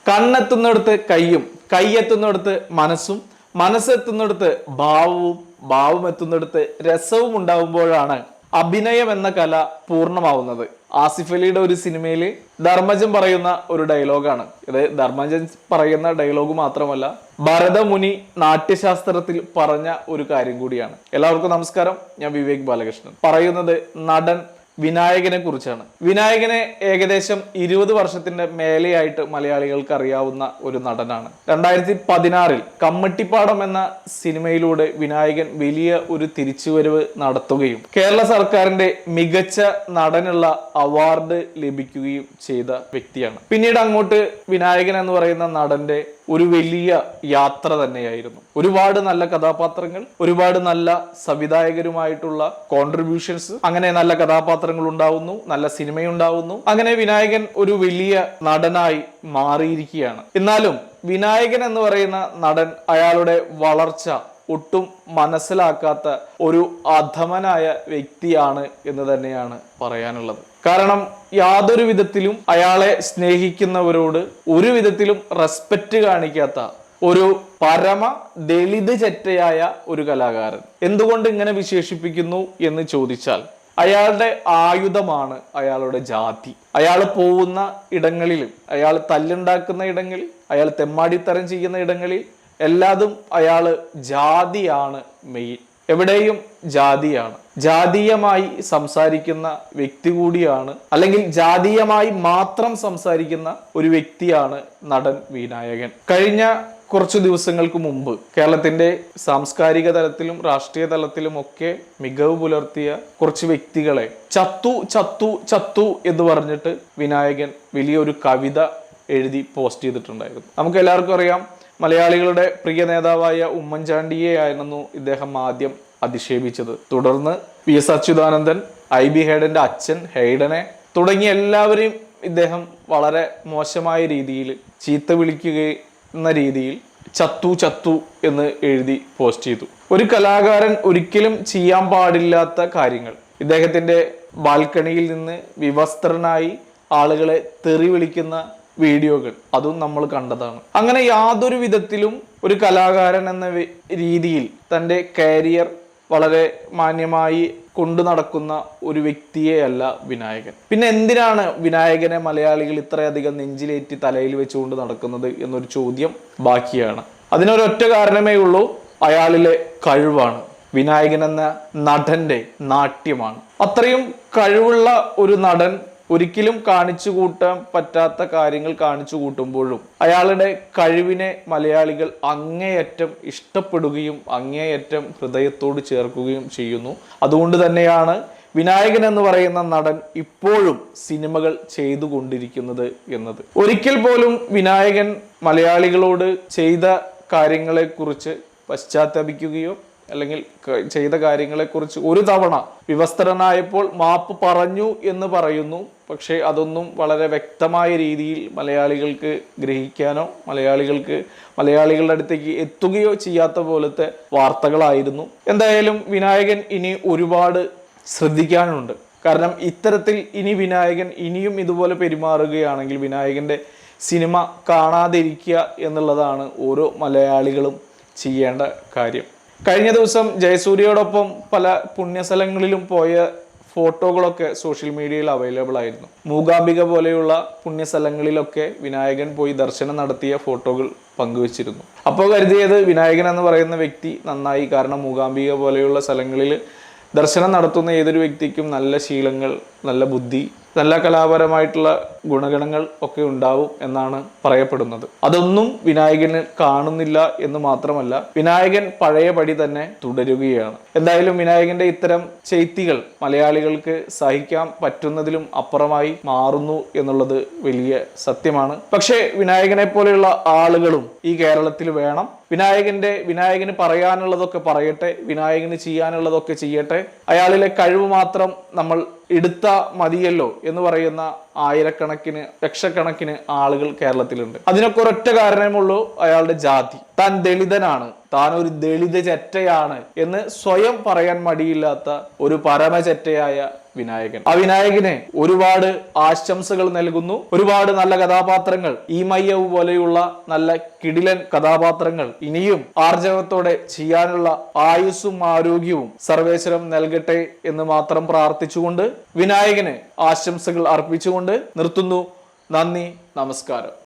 കണ്ണെത്തുന്നിടത്ത് കയ്യും, കൈയെത്തുന്നിടത്ത് മനസ്സും, മനസ്സെത്തുന്നിടത്ത് ഭാവവും, ഭാവം എത്തുന്നിടത്ത് രസവും ഉണ്ടാവുമ്പോഴാണ് അഭിനയം എന്ന കല പൂർണ്ണമാവുന്നത്. ആസിഫ് അലിയുടെ ഒരു സിനിമയിൽ ധർമ്മജൻ പറയുന്ന ഒരു ഡയലോഗാണ് ഇത്. ധർമ്മജൻ പറയുന്ന ഡയലോഗ് മാത്രമല്ല, ഭരതമുനി നാട്യശാസ്ത്രത്തിൽ പറഞ്ഞ ഒരു കാര്യം കൂടിയാണ്. എല്ലാവർക്കും നമസ്കാരം, ഞാൻ വിവേക് ബാലകൃഷ്ണൻ. പറയുന്നത് നടൻ വിനായകനെ കുറിച്ചാണ്. വിനായകനെ ഏകദേശം 20 വർഷത്തിന്റെ മേലെയായിട്ട് മലയാളികൾക്ക് അറിയാവുന്ന ഒരു നടനാണ്. 2016 കമ്മട്ടിപ്പാടം എന്ന സിനിമയിലൂടെ വിനായകൻ വലിയ ഒരു തിരിച്ചുവരവ് നടത്തുകയും കേരള സർക്കാരിന്റെ മികച്ച നടനുള്ള അവാർഡ് ലഭിക്കുകയും ചെയ്ത വ്യക്തിയാണ്. പിന്നീട് അങ്ങോട്ട് വിനായകൻ എന്ന് പറയുന്ന നടന്റെ ഒരു വലിയ യാത്ര തന്നെയായിരുന്നു. ഒരുപാട് നല്ല കഥാപാത്രങ്ങൾ, ഒരുപാട് നല്ല സംവിധായകരുമായിട്ടുള്ള കോൺട്രിബ്യൂഷൻസ്, അങ്ങനെ നല്ല കഥാപാത്രങ്ങൾ ഉണ്ടാവുന്നു, നല്ല സിനിമയുണ്ടാവുന്നു. അങ്ങനെ വിനായകൻ ഒരു വലിയ നടനായി മാറിയിരിക്കുകയാണ്. എന്നാലും വിനായകൻ എന്ന് പറയുന്ന നടൻ അയാളുടെ വളർച്ച ഒട്ടും മനസ്സിലാക്കാത്ത ഒരു അധമനായ വ്യക്തിയാണ് എന്ന് തന്നെയാണ് പറയാനുള്ളത്. കാരണം യാതൊരു വിധത്തിലും അയാളെ സ്നേഹിക്കുന്നവരോട് ഒരു വിധത്തിലും റെസ്പെക്റ്റ് കാണിക്കാത്ത ഒരു പരമ ദളിത് ചെറ്റയായ ഒരു കലാകാരൻ. എന്തുകൊണ്ട് ഇങ്ങനെ വിശേഷിപ്പിക്കുന്നു എന്ന് ചോദിച്ചാൽ, അയാളുടെ ആയുധമാണ് അയാളുടെ ജാതി. അയാൾ പോകുന്ന ഇടങ്ങളിലും, അയാൾ തല്ലുണ്ടാക്കുന്ന ഇടങ്ങളിൽ, അയാൾ തെമ്മാടിത്തരം ചെയ്യുന്ന ഇടങ്ങളിൽ എല്ലാതും അയാള് ജാതിയാണ് മെയിൻ. എവിടെയും ജാതിയാണ്. ജാതീയമായി സംസാരിക്കുന്ന വ്യക്തി കൂടിയാണ്, അല്ലെങ്കിൽ ജാതീയമായി മാത്രം സംസാരിക്കുന്ന ഒരു വ്യക്തിയാണ് നടൻ വിനായകൻ. കഴിഞ്ഞ കുറച്ചു ദിവസങ്ങൾക്ക് മുമ്പ് കേരളത്തിന്റെ സാംസ്കാരിക തലത്തിലും രാഷ്ട്രീയ തലത്തിലും ഒക്കെ മികവ് പുലർത്തിയ കുറച്ച് വ്യക്തികളെ ചത്തു ചത്തു ചത്തു എന്ന് പറഞ്ഞിട്ട് വിനായകൻ വലിയൊരു കവിത എഴുതി പോസ്റ്റ് ചെയ്തിട്ടുണ്ടായിരുന്നു. നമുക്ക് എല്ലാവർക്കും അറിയാം, മലയാളികളുടെ പ്രിയ നേതാവായ ഉമ്മൻചാണ്ടിയെ ആയിരുന്നു ഇദ്ദേഹം ആദ്യം അധിക്ഷേപിച്ചത്. തുടർന്ന് VS അച്യുതാനന്ദൻ, IB ഹെയ്ഡന്റെ അച്ഛൻ ഹെയ്ഡനെ തുടങ്ങിയ എല്ലാവരെയും ഇദ്ദേഹം വളരെ മോശമായ രീതിയിൽ ചീത്ത വിളിക്കുന്ന രീതിയിൽ ചത്തു ചത്തു എന്ന് എഴുതി പോസ്റ്റ് ചെയ്തു. ഒരു കലാകാരൻ ഒരിക്കലും ചെയ്യാൻ പാടില്ലാത്ത കാര്യങ്ങൾ, ഇദ്ദേഹത്തിന്റെ ബാൽക്കണിയിൽ നിന്ന് വിവസ്ത്രനായി ആളുകളെ തെറി വിളിക്കുന്ന വീഡിയോകൾ, അതും നമ്മൾ കണ്ടതാണ്. അങ്ങനെ യാതൊരു വിധത്തിലും ഒരു കലാകാരൻ എന്ന രീതിയിൽ തൻ്റെ കരിയർ വളരെ മാന്യമായി കൊണ്ടു നടക്കുന്ന ഒരു വ്യക്തിയെയല്ല വിനായകൻ. പിന്നെ എന്തിനാണ് വിനായകനെ മലയാളികൾ ഇത്രയധികം നെഞ്ചിലേറ്റി തലയിൽ വെച്ചുകൊണ്ട് നടക്കുന്നത് എന്നൊരു ചോദ്യം ബാക്കിയാണ്. അതിനൊരൊറ്റ കാരണമേ ഉള്ളൂ, അയാളിലെ കഴിവാണ്. വിനായകൻ എന്ന നടന്റെ നാട്യമാണ്. അത്രയും കഴിവുള്ള ഒരു നടൻ ഒരിക്കലും കാണിച്ചു കൂട്ടാൻ പറ്റാത്ത കാര്യങ്ങൾ കാണിച്ചു കൂട്ടുമ്പോഴും അയാളുടെ കഴിവിനെ മലയാളികൾ അങ്ങേയറ്റം ഇഷ്ടപ്പെടുകയും അങ്ങേയറ്റം ഹൃദയത്തോട് ചേർക്കുകയും ചെയ്യുന്നു. അതുകൊണ്ട് തന്നെയാണ് വിനായകൻ എന്ന് പറയുന്ന നടൻ ഇപ്പോഴും സിനിമകൾ ചെയ്തുകൊണ്ടിരിക്കുന്നത് എന്നത്. ഒരിക്കൽ പോലും വിനായകൻ മലയാളികളോട് ചെയ്ത കാര്യങ്ങളെക്കുറിച്ച് പശ്ചാത്തപിക്കുകയോ അല്ലെങ്കിൽ ചെയ്ത കാര്യങ്ങളെക്കുറിച്ച് ഒരു തവണ വിവസ്ത്രനായപ്പോൾ മാപ്പ് പറഞ്ഞു എന്ന് പറയുന്നു. പക്ഷേ അതൊന്നും വളരെ വ്യക്തമായ രീതിയിൽ മലയാളികൾക്ക് ഗ്രഹിക്കാനോ മലയാളികളുടെ അടുത്തേക്ക് എത്തുകയോ ചെയ്യാത്ത പോലത്തെ വാർത്തകളായിരുന്നു. എന്തായാലും വിനായകൻ ഇനി ഒരുപാട് ശ്രദ്ധിക്കാനുണ്ട്. കാരണം ഇത്തരത്തിൽ ഇനി വിനായകൻ ഇനിയും ഇതുപോലെ പെരുമാറുകയാണെങ്കിൽ വിനായകന്റെ സിനിമ കാണാതിരിക്കുക എന്നുള്ളതാണ് ഓരോ മലയാളികളും ചെയ്യേണ്ട കാര്യം. കഴിഞ്ഞ ദിവസം ജയസൂര്യയോടൊപ്പം പല പുണ്യസ്ഥലങ്ങളിലും പോയ ഫോട്ടോകളൊക്കെ സോഷ്യൽ മീഡിയയിൽ അവൈലബിൾ ആയിരുന്നു. മൂകാംബിക പോലെയുള്ള പുണ്യസ്ഥലങ്ങളിലൊക്കെ വിനായകൻ പോയി ദർശനം നടത്തിയ ഫോട്ടോകൾ പങ്കുവച്ചിരുന്നു. അപ്പോൾ കരുതിയത് വിനായകൻ എന്ന് പറയുന്ന വ്യക്തി നന്നായി, കാരണം മൂകാംബിക പോലെയുള്ള സ്ഥലങ്ങളിൽ ദർശനം നടത്തുന്ന ഏതൊരു വ്യക്തിക്കും നല്ല ശീലങ്ങൾ, നല്ല ബുദ്ധി, നല്ല കലാപരമായിട്ടുള്ള ഗുണഗണങ്ങൾ ഒക്കെ ഉണ്ടാവും എന്നാണ് പറയപ്പെടുന്നത്. അതൊന്നും വിനായകന് കാണുന്നില്ല എന്ന് മാത്രമല്ല, വിനായകൻ പഴയപടി തന്നെ തുടരുകയാണ്. എന്തായാലും വിനായകന്റെ ഇത്തരം ചെയ്തികൾ മലയാളികൾക്ക് സഹിക്കാൻ പറ്റുന്നതിലും അപ്പുറമായി മാറുന്നു എന്നുള്ളത് വലിയ സത്യമാണ്. പക്ഷേ വിനായകനെ പോലെയുള്ള ആളുകളും ഈ കേരളത്തിൽ വേണം. വിനായകന് പറയാനുള്ളതൊക്കെ പറയട്ടെ, വിനായകന് ചെയ്യാനുള്ളതൊക്കെ ചെയ്യട്ടെ. അയാളിലെ കഴിവ് മാത്രം നമ്മൾ എടുത്ത മതിയല്ലോ എന്ന് പറയുന്ന ആയിരക്കണക്കിന് ലക്ഷക്കണക്കിന് ആളുകൾ കേരളത്തിലുണ്ട്. അതിനൊക്കെ ഒരൊറ്റ കാരണമുള്ളൂ, അയാളുടെ ജാതി. താൻ ദളിതനാണ്, താൻ ഒരു ദളിത ചെറ്റയാണ് എന്ന് സ്വയം പറയാൻ മടിയില്ലാത്ത ഒരു പരമചെറ്റയായ വിനായകൻ. ആ വിനായകന് ഒരുപാട് ആശംസകൾ നൽകുന്നു. ഒരുപാട് നല്ല കഥാപാത്രങ്ങൾ, ഈ മയ്യവ് പോലെയുള്ള നല്ല കിടിലൻ കഥാപാത്രങ്ങൾ ഇനിയും ആർജവത്തോടെ ചെയ്യാനുള്ള ആയുസ്സും ആരോഗ്യവും സർവേശ്വരം നൽകട്ടെ എന്ന് മാത്രം പ്രാർത്ഥിച്ചുകൊണ്ട് വിനായകന് ആശംസകൾ അർപ്പിച്ചുകൊണ്ട് നിർത്തുന്നു. നന്ദി, നമസ്കാരം.